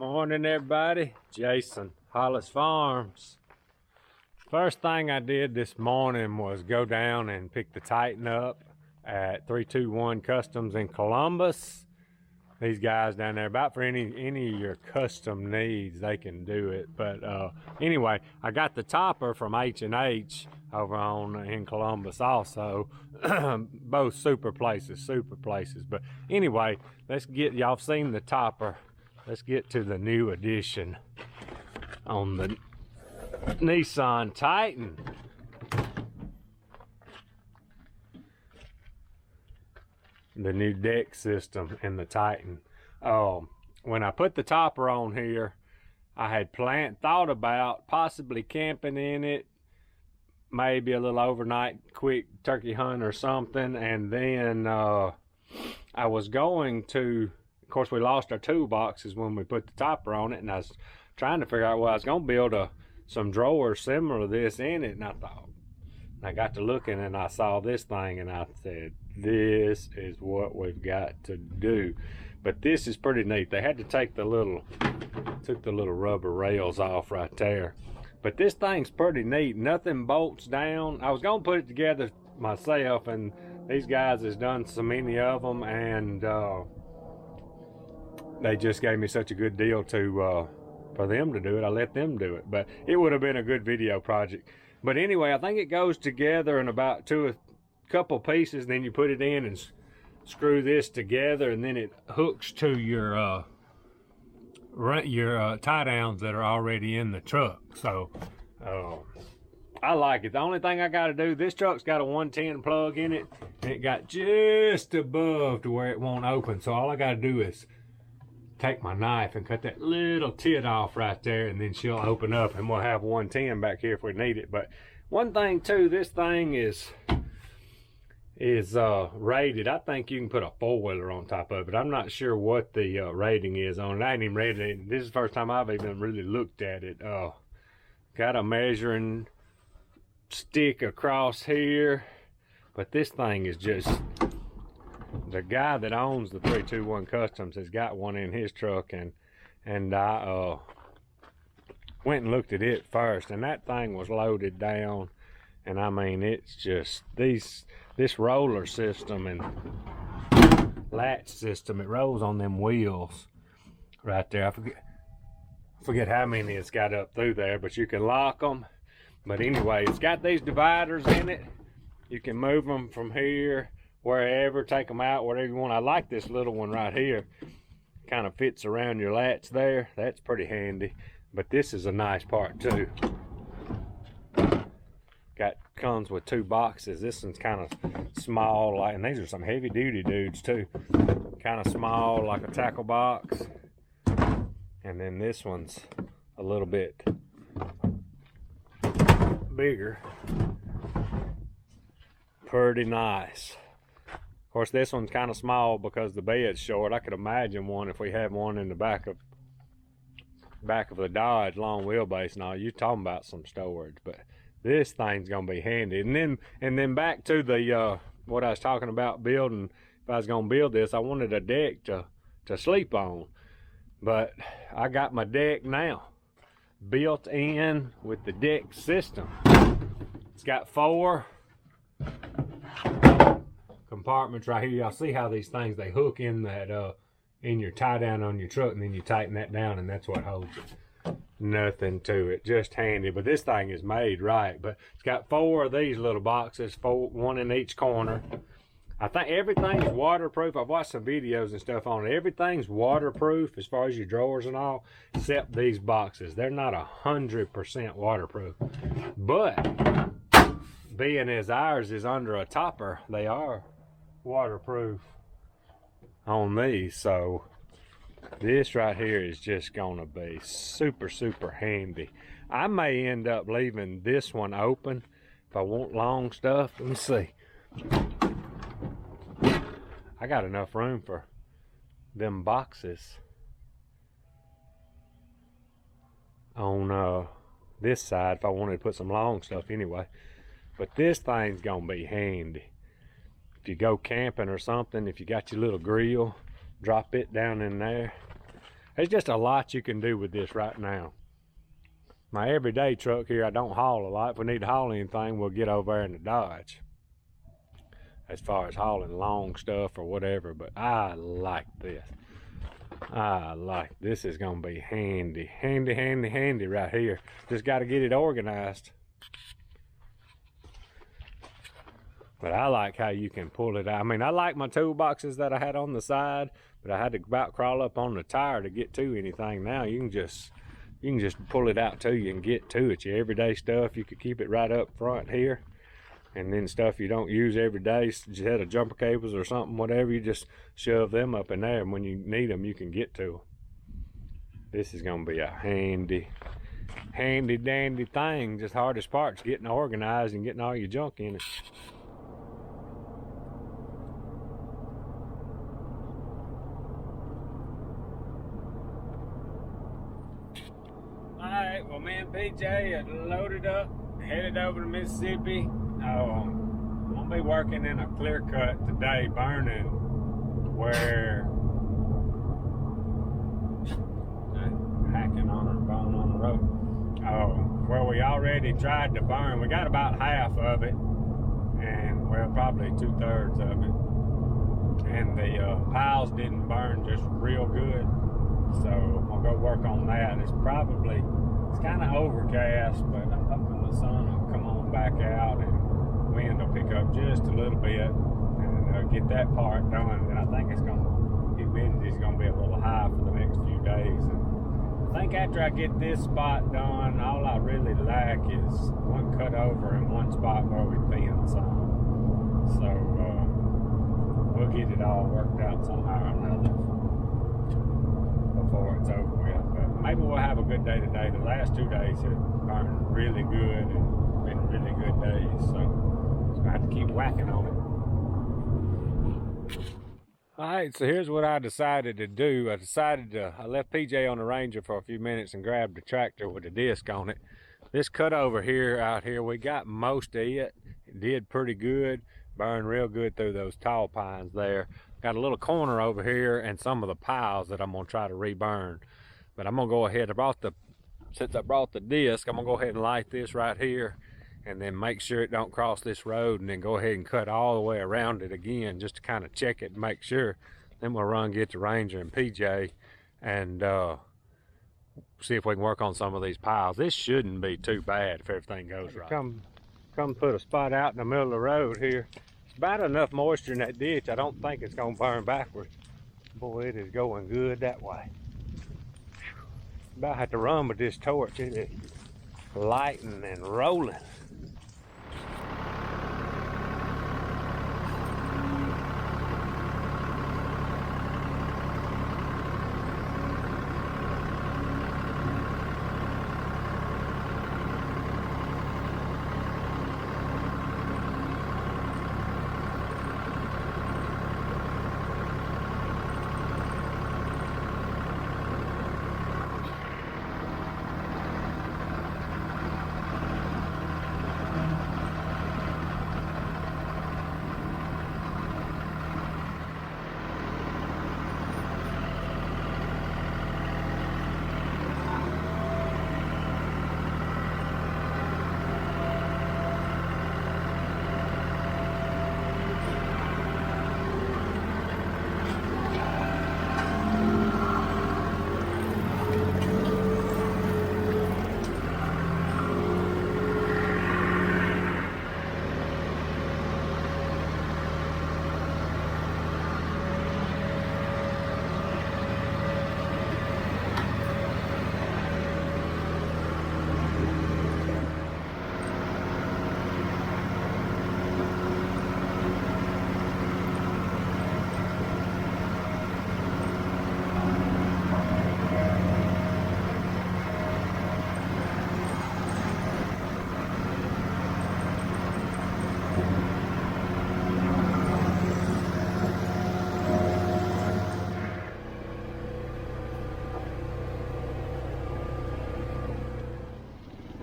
Morning everybody, Jason, Hollis Farms. First thing I did this morning was go down and pick the Titan up at 321 Customs in Columbus. These guys down there, about for any of your custom needs, they can do it. But anyway, I got the topper from H&H over in Columbus also. Both super places. But anyway, let's get, y'all seen the topper. Let's get to the new edition on the Nissan Titan. The new deck system in the Titan. When I put the topper on here, I had thought about possibly camping in it, maybe a little overnight quick turkey hunt or something, and then I was going to, of course we lost our toolboxes when we put the topper on it, and I was trying to figure out, well, I was going to build some drawers similar to this in it, and I got to looking and I saw this thing and I said, this is what we've got to do. But this is pretty neat. They had to take took the little rubber rails off right there. But this thing's pretty neat. Nothing bolts down. I was gonna put it together myself, and these guys has done so many of them, and they just gave me such a good deal for them to do it. I let them do it, but it would have been a good video project. But anyway, I think it goes together in about a couple pieces, then you put it in and screw this together, and then it hooks to your tie downs that are already in the truck. So I like it. The only thing I got to do, this truck's got a 110 plug in it, and it got just above to where it won't open. So all I got to do is take my knife and cut that little tit off right there, and then she'll open up, and we'll have 110 back here if we need it. But one thing too, this thing is rated. I think you can put a 4-wheeler on top of it. I'm not sure what the rating is on it. I ain't even read it. This is the first time I've even really looked at it. Got a measuring stick across here, but this thing is just, the guy that owns the 321 Customs has got one in his truck, and I went and looked at it first, and that thing was loaded down. And I mean, it's just this roller system and latch system, it rolls on them wheels right there. I forget how many it's got up through there, but you can lock them. But anyway, it's got these dividers in it. You can move them from here, wherever, take them out, whatever you want. I like this little one right here. Kind of fits around your latch there. That's pretty handy. But this is a nice part too. Comes with 2 boxes. This one's kind of small, and these are some heavy duty dudes too. Kind of small, like a tackle box. And then this one's a little bit bigger. Pretty nice. Of course, this one's kind of small because the bed's short. I could imagine one if we had one in the back of the Dodge, long wheelbase and all. You're talking about some storage, but this thing's gonna be handy. And then back to the what I was talking about building. If I was gonna build this, I wanted a deck to sleep on, but I got my deck now built in with the deck system. It's got 4 compartments right here. Y'all see how these things, they hook in that in your tie down on your truck, and then you tighten that down, and that's what holds it. Nothing to it, just handy. But this thing is made right. But it's got 4 of these little boxes, 1 in each corner. I think everything's waterproof. I've watched some videos and stuff on it. Everything's waterproof as far as your drawers and all, except these boxes. They're not 100% waterproof, but being as ours is under a topper, they are waterproof on these. So this right here is just gonna be super handy. I may end up leaving this one open if I want long stuff. Let me see. I got enough room for them boxes on this side if I wanted to put some long stuff anyway. But this thing's gonna be handy. If you go camping or something, if you got your little grill, drop it down in there. There's just a lot you can do with this right now. My everyday truck here, I don't haul a lot. If we need to haul anything, we'll get over there in the Dodge, as far as hauling long stuff or whatever. But I like this. This is gonna be handy, handy, handy, handy right here. Just got to get it organized. But I like how you can pull it out. I mean, I like my toolboxes that I had on the side, but I had to about crawl up on the tire to get to anything. Now you can just pull it out to you and get to it. Your everyday stuff, you could keep it right up front here. And then stuff you don't use every day, set of jumper cables or something, whatever, you just shove them up in there, and when you need them, you can get to them. This is gonna be a handy dandy thing. Just hardest part's getting organized and getting all your junk in it. Alright, well, me and PJ are loaded up, headed over to Mississippi. I'm gonna be working in a clear cut today, burning where hacking on a bone on the road. Where we already tried to burn. We got about half of it, and well, probably 2/3 of it. And the piles didn't burn just real good, so I'm gonna go work on that. It's kind of overcast, but I'm hoping the sun will come on back out and wind will pick up just a little bit, and get that part done. And I think humidity's gonna be a little high for the next few days. And I think after I get this spot done, all I really lack is one cut over and one spot where we thin some. So we'll get it all worked out somehow or another before it's over with. But maybe we'll have a good day today. The last 2 days have burned really good and been really good days. So I have to keep whacking on it. Alright, so here's what I decided to do. I left PJ on the Ranger for a few minutes and grabbed the tractor with the disc on it. This cut over here, out here, we got most of it. It did pretty good. Burned real good through those tall pines there. Got a little corner over here and some of the piles that I'm gonna try to reburn. But I'm gonna go ahead, since I brought the disc, I'm gonna go ahead and light this right here, and then make sure it don't cross this road, and then go ahead and cut all the way around it again, just to kind of check it and make sure. Then we'll get the Ranger and PJ and see if we can work on some of these piles. This shouldn't be too bad if everything goes right. Come put a spot out in the middle of the road here. It's about enough moisture in that ditch. I don't think it's gonna burn backwards. Boy, it is going good that way. About have to run with this torch. It is lighting and rolling.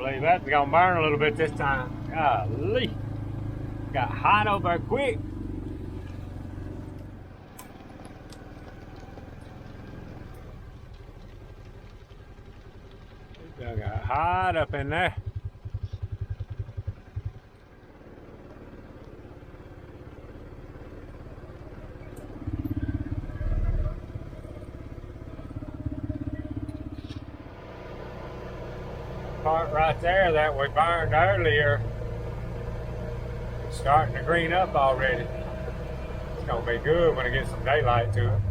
believe that's gonna burn a little bit this time. Golly. Got hot over there quick. Done got hot up in there. Part right there that we burned earlier, it's starting to green up already. It's gonna be good when it gets some daylight to it.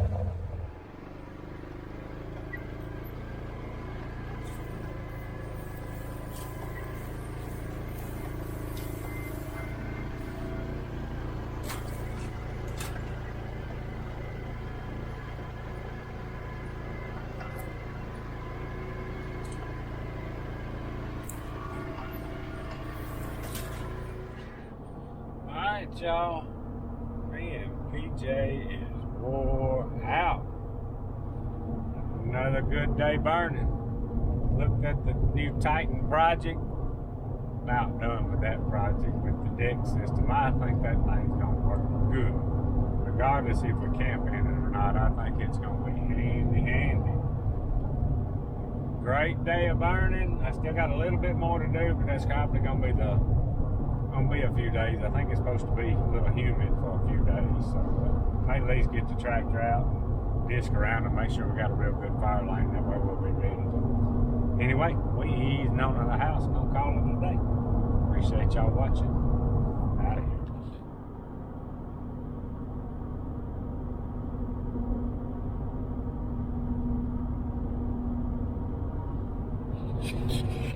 Alright, y'all. Man, PJ is wore out. Another good day burning. Looked at the new Titan project. About done with that project with the deck system. I think that thing's gonna work good. Regardless if we camp in it or not, I think it's gonna be handy. Great day of burning. I still got a little bit more to do, but that's probably gonna be a few days. I think it's supposed to be a little humid for a few days, so may at least get the tractor out and disc around and make sure we got a real good fire line. That way we'll be ready. Anyway, we easing on to the house and gonna call it a day. Appreciate y'all watching.